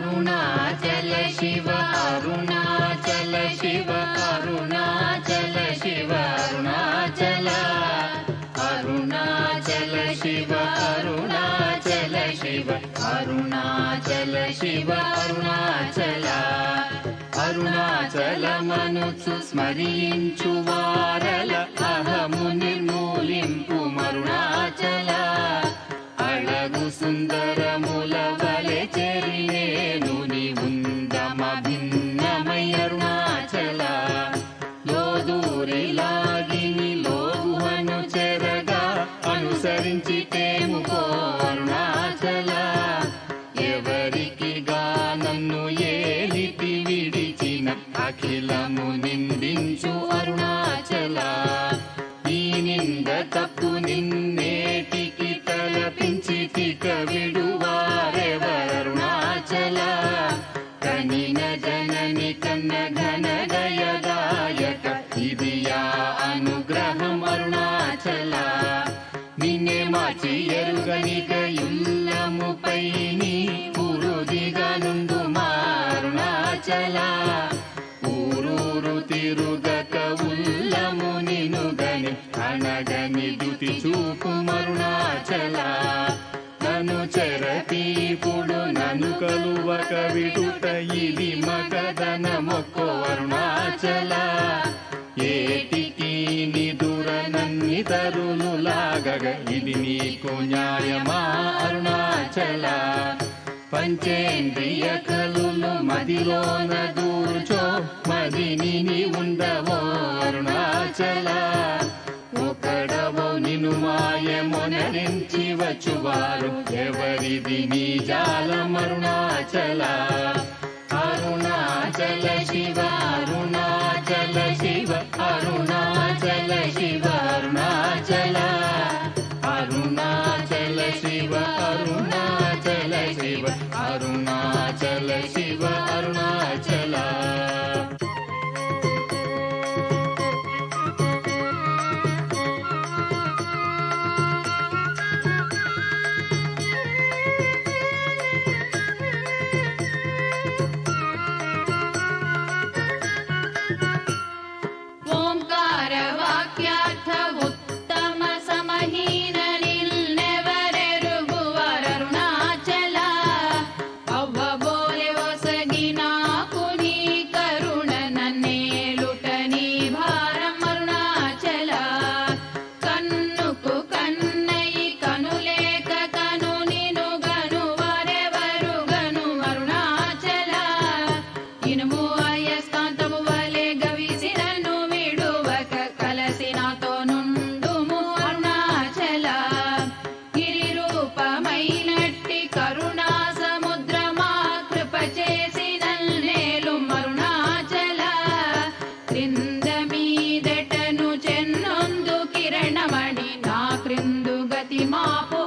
అరుణాచల శివ అరుణాచల శివ అరుణాచల శివ అరుణాచల అరుణాచల శివ అరుణాచల శివ అరుణాచల శివ అరుణాచల అరుణాచలమనుచు స్మరించు వారల అహము నిర్మూలింపు మరుణాచల అళగు సుందరముల వలె చెరినేను నివుందమ భిన్నమై అరుణాచల లోదూరి లాగిని లోగుహను చెరగా అనుసరించి తేముకో అరుణాచల ఎవరికి నన్ను ఏలితి విడిచిన అఖిలము నిందించు అరుణాచల ఈ నింద తప్పు నిన్నేటికి తలపించి తిక విడువారెవరుణాచల కనిన జనని కన్న ఘన గయదాయక ఇది యా అనుగ్రహం అరుణాచల నిన్నే మార్చి ఎరుగనిక యుల్లముపై నీ పురుదిగా నుండు అరుణాచల ఊరూరు తిరుగక ఉల్లము నినుగని అనగని దుతి చూపు అరుణాచల నన్ను చెరపీపుడు నన్ను కలువక విడుట ఇది మగదన మొక్కో అరుణాచల ఏటికి నిదుర నన్ని తరులు లాగగ ఇది నీకు న్యాయమా అరుణాచల పంచేంద్రియ కలులు మదిలోన దూర్చో మదిని ఉండవో అరుణాచల ఒకడవో నిను మాయమొనరించి వచ్చువారు ఎవరిది నీ జాలం అరుణాచల అరుణాచల శివ అరుణాచల శివ అరుణాచల శివ అరుణాచల అరుణాచల శివ అరుణాచల శివ అరుణాచల శివ అరుణాచల క్రిందు గతి మాపు